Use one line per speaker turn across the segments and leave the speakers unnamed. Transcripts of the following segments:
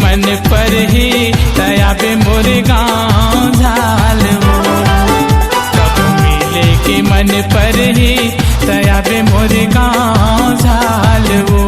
मन पर ही दया बे मोरे गाँव झाल वो। कब मिले के मन पर ही दया बे मोरे गाँव झाल वो।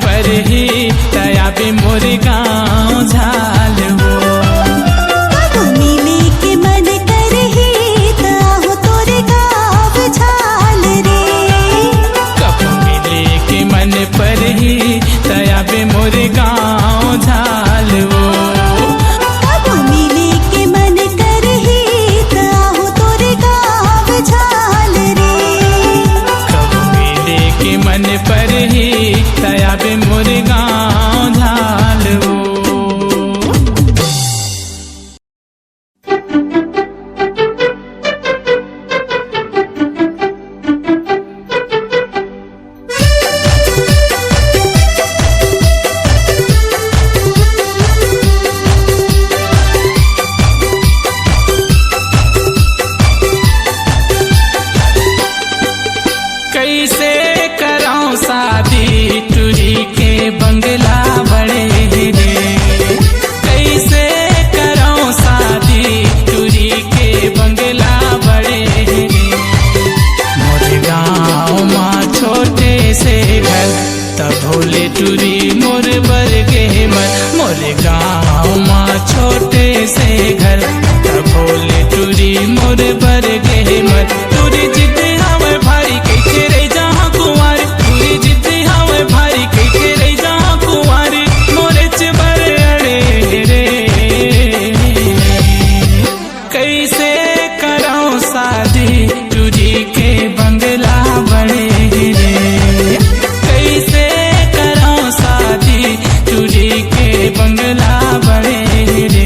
पर ही दया बे मोरे गाँव झाल वो।
कब मिले के मन कर ही ताहो तोरे गाँव झाल रे।
कब मिले के मन पर ही दया बे मोरे गाँव झाल वो।
कब मिले के मन कर ही ताहो तोरे गाँव झाल रे।
कब मिले के मन पर ही दया बे मोरे गाँव झाल वो। कैसे कराऊं शादी टूरी के बंगला बड़े रे। कैसे कराऊं शादी टूरी के बंगला बड़े रे। मोरे गाँव माँ छोटे से घर तब भोले टूरी मोर बरगे मन। मोरे गाँव माँ छोटे से घर तब भोले टूरी मोर बरगे मन। टूरी जिद हमें भारी कैसे रह जहाँ कुंवारी। टूरी जिद हमें भारी कैसे रह जहाँ कुंवारी। मोरे चबर अड़े रे। कैसे कराऊं शादी टूरी के बंगला बड़े रे। कैसे कराऊं शादी टूरी के बंगला बड़े रे।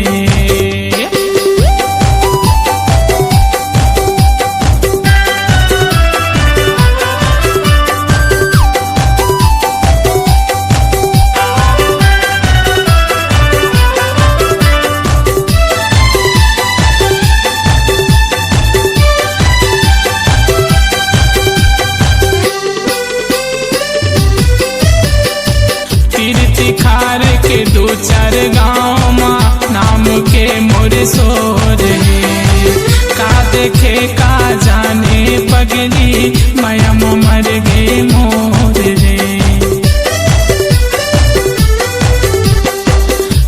खार के दो चार गाँव माँ नाम के मोरे सोर है। का देखे का जाने पगली माया मर गे मोर रे।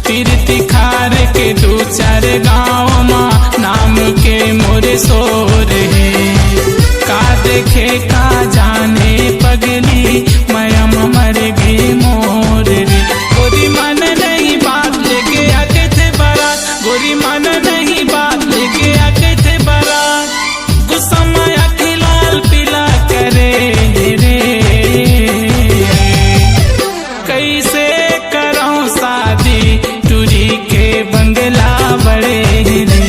तीर्थ खार के दो चार गाँव माँ नाम के मोरे सोर है। का देखे का जाने पगली माया मर गे मोर रे। गोरी मन नहीं बात लेके आके थे बारात। गोरी मन नहीं बात लेके आके थे बारात। गुस्सा माया के लाल पीला करे रे। कैसे कराऊं शादी टूरी के बंगला बड़े रे।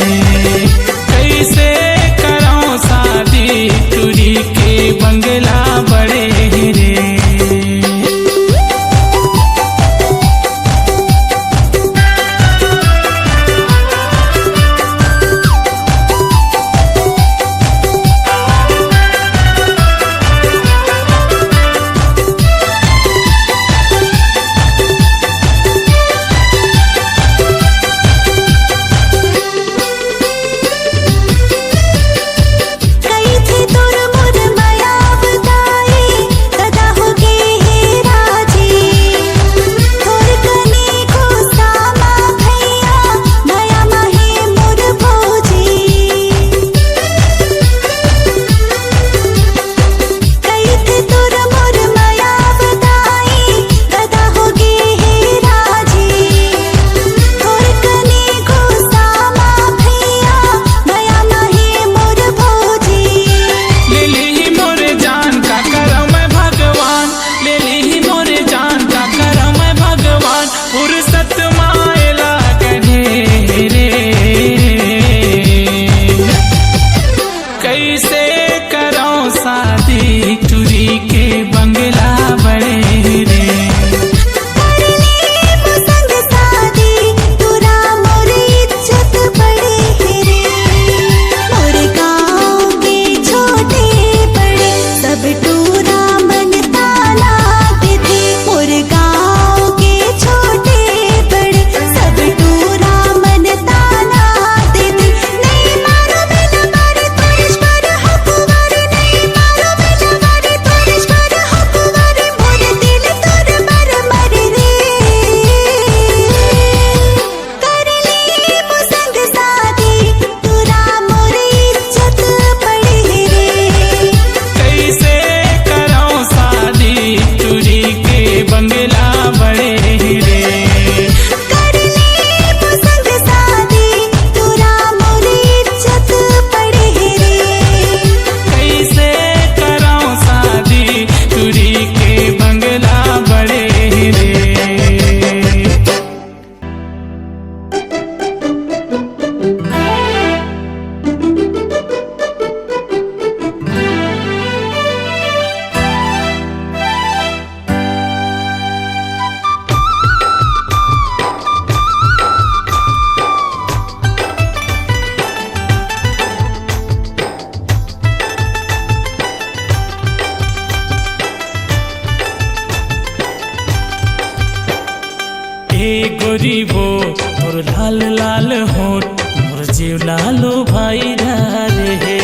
गोरीबो तोर लाल लाल होठ मोर जीव लालो भाई रे।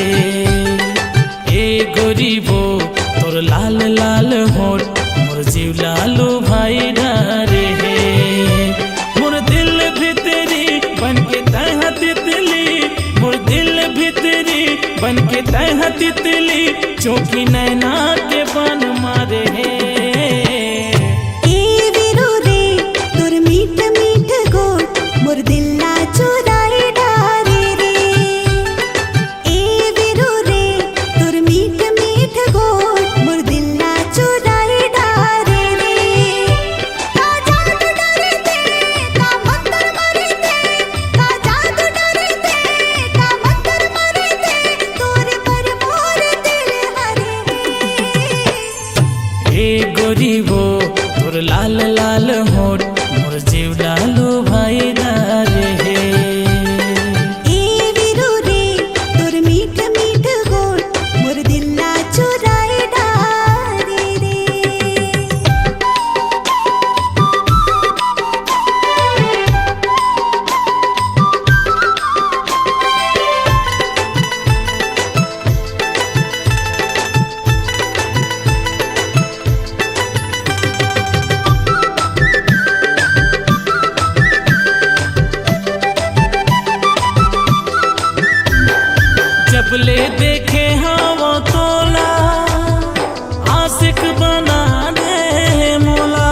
ए गोरीबो तोर लाल लाल होठ मोर जीव लालो भाई रे। मोर दिल भितरी बनके तह तितली, मोर दिल भितरी बनके तह तितली, चौकी नैना के बन मारे। गोरीबो तोर लाल लाल होठ मोर जीव लालो भाई रे।
ए वीरू रे तोर मीठ मीठ गोट मोर दिल्ला चुराए डारे रे।
जब ले देखे हवा तोला आशिक बना दे मोला।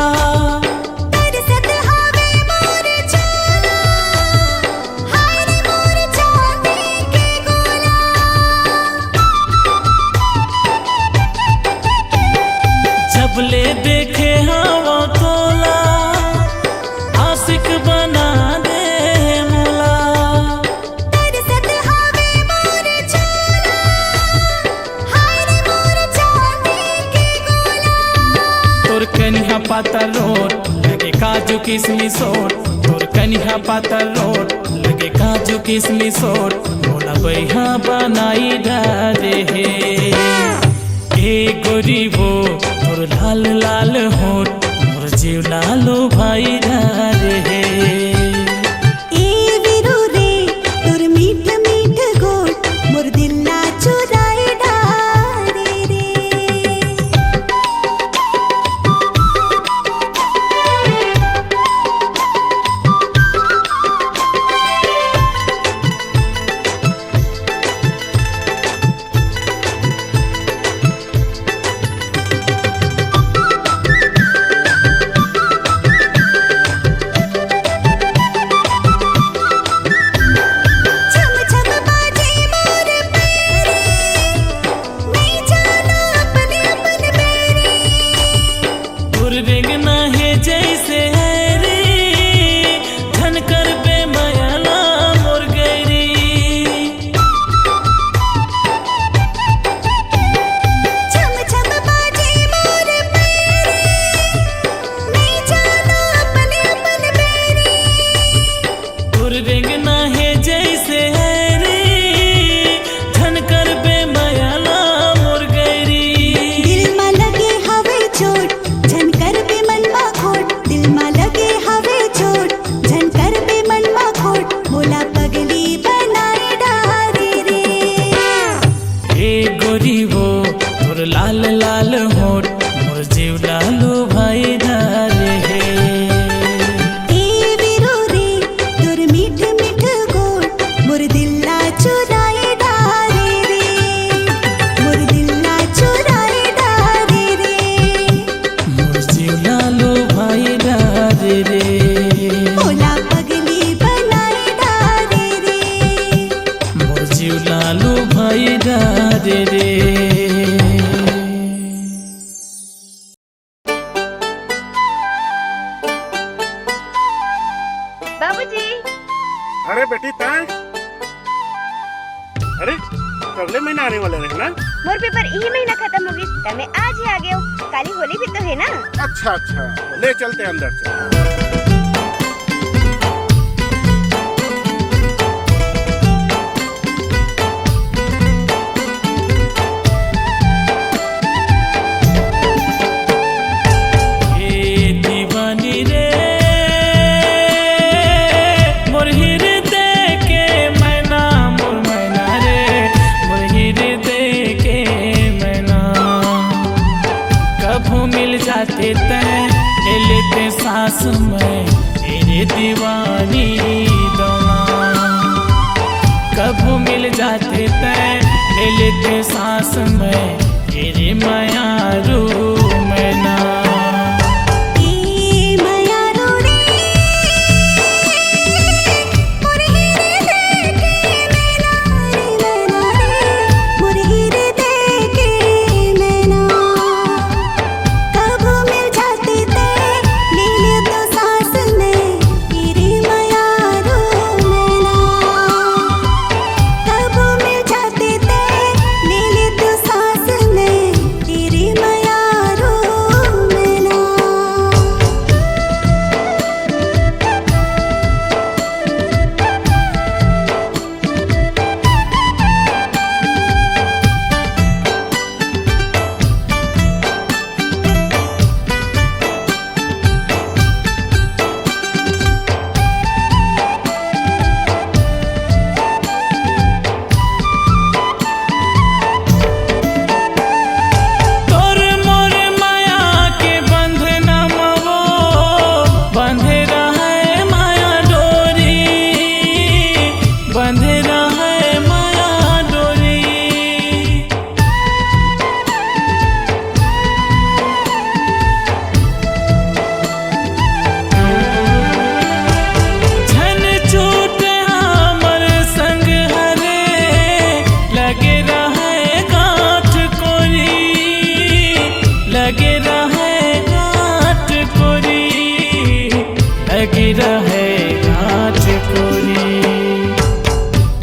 तरसत हवे मोर चोला, हाय रे मोर चांदी के गोला।
जब ले देखे हवा तोला आशिक बना दे मोला।
तरसत हवे मोर चोला, हाय रे मोर चांदी के गोला।
तोर कन्हा पातर रोट लगे काजू किशमिश सोट, तोर कन्हा पातर रोट लगे काजू किशमिश सोट, मोला बैहा बनाई डारे। ए गोरीबो तोर लाल लाल होठ मोर जीव लालो भाई रे।
ए वीरू रे तोर मीठ मीठ गोट मोर दिल्ला चुराए डारे रे। छम छम बाजे मोर पैरे, नहीं जाना अपने अपन मेरे।
तोर रेंगना है जैसे है रे, धनकर पे मयाला मोर गैरी।
छम छम बाजे मोर पैरे, नहीं जाना अपने अपन मेरे।
तोर रेंगना है जैसे है रे, धनकर पे मयाला मोर गैरी।
दिल मा लगे हवे चोट झनकर पे मनवा खोट, दिल मा लगे हवे चोट झनकर पे मनवा खोट, मोला पगली बनाए डारे रे।
ए गोरीबो तोर लाल लाल होठ मोर जीव लालो भाई रे।
ए वीरू रे तोर मीठ मीठ गोट मोर दिल्ला चुराए डारे रे। मोर दिल्ला चुराए डारे रे।
मोर जीव लालो भाई रे।
मोला पगली बनाए डारे रे।
मोर जीव लालो भाई रे।
बाबूजी,
अरे बेटी तैं अरे अगले महीने आने वाले रहे ना।
मोर पेपर यही महीना खत्म हो गई, तब मैं आज ही आ गया हूँ। काली होली भी तो है ना।
अच्छा अच्छा ले चलते अंदर चल।
ए दीवानी रे सांस में तेरे दीवानी दोना। कभू मिल जाते तय ले लेते सांस में तेरे मायारू में ना।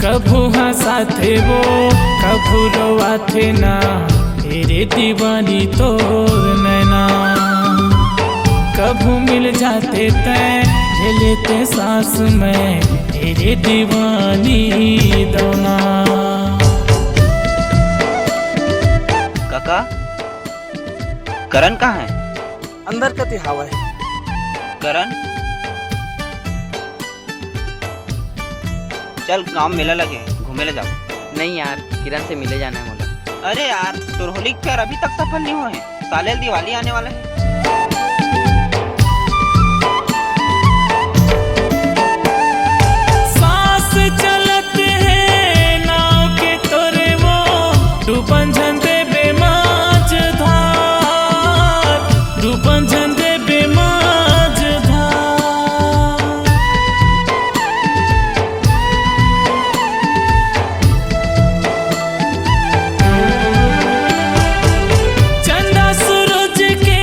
कभू हंसाथे वो कभू रोवाथे ना तेरे दीवानी तोर नैना। कभू मिल जाते तय ले लेते सांस में तेरे दीवानी दोना।
काका करण कहाँ है?
अंदर कति हवा है।
करण चल गांव मेला लगे घूमे ले जाओ।
नहीं यार, किरण से मिले जाना है मुझे।
अरे यार तो होली के प्यार अभी तक सफल नहीं हुए हैं, साले दिवाली आने वाला है।
सांस चलते हैं नाव के तोरे वो डूबन झंडे बेमाज धार, डूबन झंडे बेमाज धार। चंदा सूरज के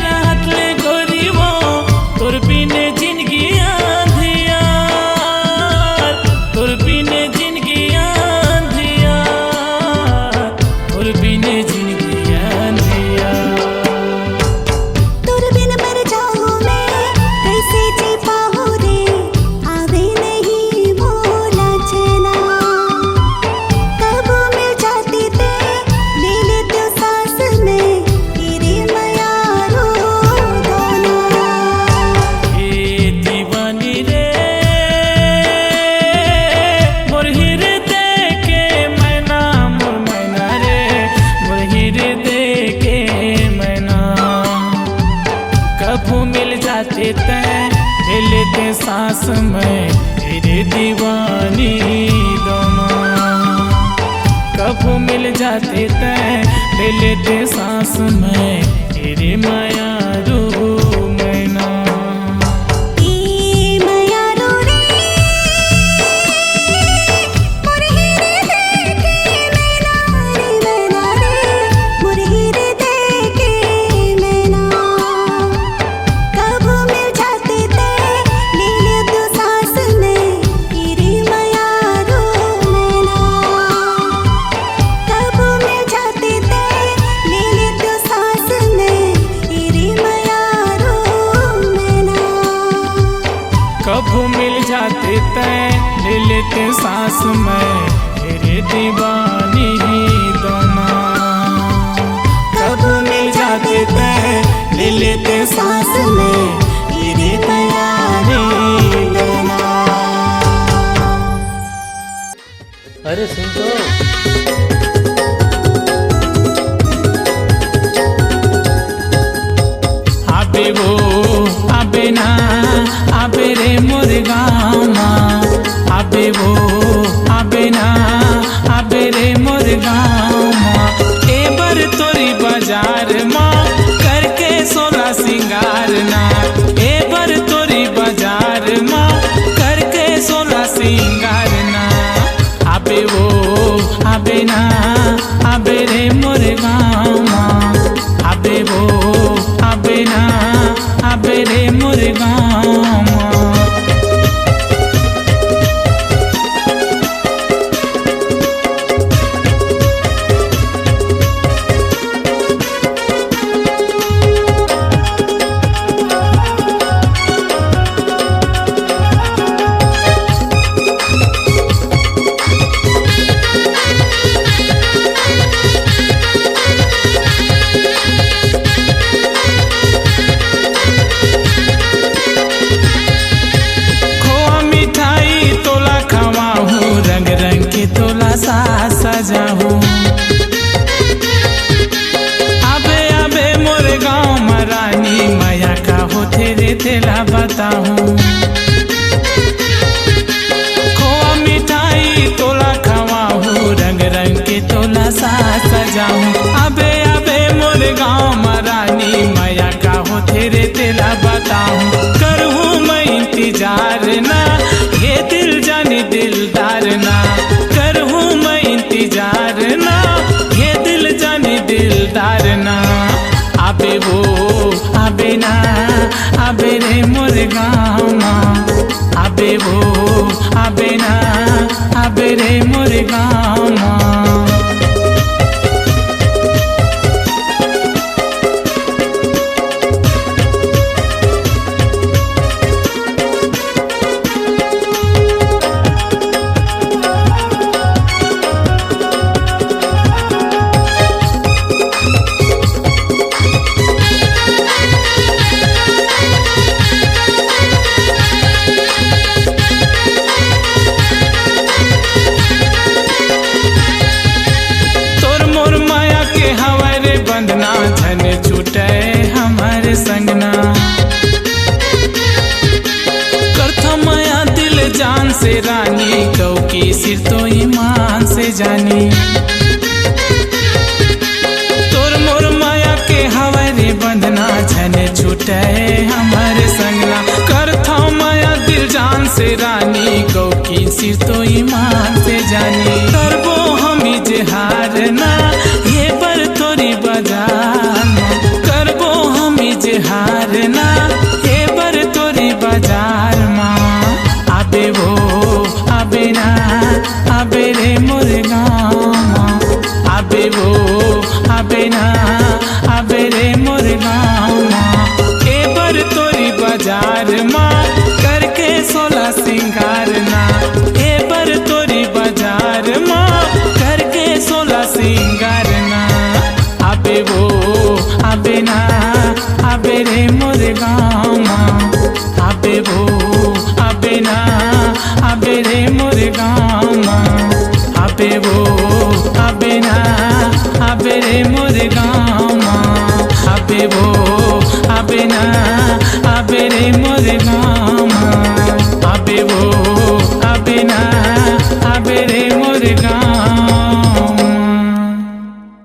रात ले गोरी वो तोर बिने जिंदगी आंधिया, तोर बिने जिंदगी आंधिया, तोर बिने जिंदगी आंधिया।
तुर बिन मर जाऊं मैं कैसे जी पाऊं रे, आवे नहीं भोला चेना। कब मिल जाती ते ले लेते सांस में तेरे मायारू दोना।
ए दीवानी रे मोर हृदय के मैना, मोर मैना रे मोर हृदय के मैना। कभू मिल जाते तय ले लेते सांस में तेरे दीवानी दोना। कभू मिल जाते तय ले लेते सांस में तेरे मायारू मैना।
ई मायारू रे मोर हृदय के मैना रे, मैना रे मोर हृदय के मैना। कब मिल जाते ते ले लेते सांस में तेरे मायारू मैना। कब मिल जाते ते ले लेते सांस में तेरे मायारू मैना।
कभू मिल जाते तय ले लेते सांस में तेरे दीवानी दोना। कभू मिल जाते तय ले लेते सांस में तेरे दयानी दोना।
अरे सुन तो
आबे वो आबे आबे ना आबे रे मोर गामा आबे वो आबे ना आबे रे मोर गामा ए बर तोरी बाजार माँ करके सोला सिंगार ना ए बर तोरी बाजार माँ करके सोला सिंगार ना आबे वो आबे ना आबे रे मोर गामा आबे वो आबे ना आबे रे मोर गामा तोला सा सजाहूँ आबे आबे मोर गाँव मरानी माया का हो तेरे तेला बताऊँ खोआ मिठाई तोला खवाहूँ रंग रंग के तोला सा सजाहूँ आबे आबे मोर गाँव मरानी माया का हो तेरे तेला बताऊँ करूँ मैं इंतजार ना ये दिल जाने दिलदार ना इंतजार ना ये दिल जाने दिलदार ना आबे वो आबे ना आबे रे मोर गामा आबे वो आबे ना आबे रे मोर गामा बंदना झन छूटे हमारे संगना करथा माया दिल जान से रानी कौ की सिर तो ईमान से जानी तोर मोर माया के हवारे बंदना झन छूटे हमारे संगना करथा माया दिल जान से रानी कौ की सिर तो ईमान से जानी करबो हम इजहार ना ये पर तोरी बाजार करबो हम इजहार ना ये बर तोरी बाजार माँ आबे वो आबे ना आबे रे मोर गामा आबे वो आबे ना आबे रे मोर गामा ए बर तोरी बाजार माँ करके सोला सिंगार ना ए बर तोरी बाजार माँ करके सोला सिंगार ना आबे वो आबे ना आबे रे मोर गामा आबे वो आबे ना आबे रे मोर गामा आबे वो आबे ना आबे रे मोर गामा आबे वो आबे ना आबे रे मोर गामा।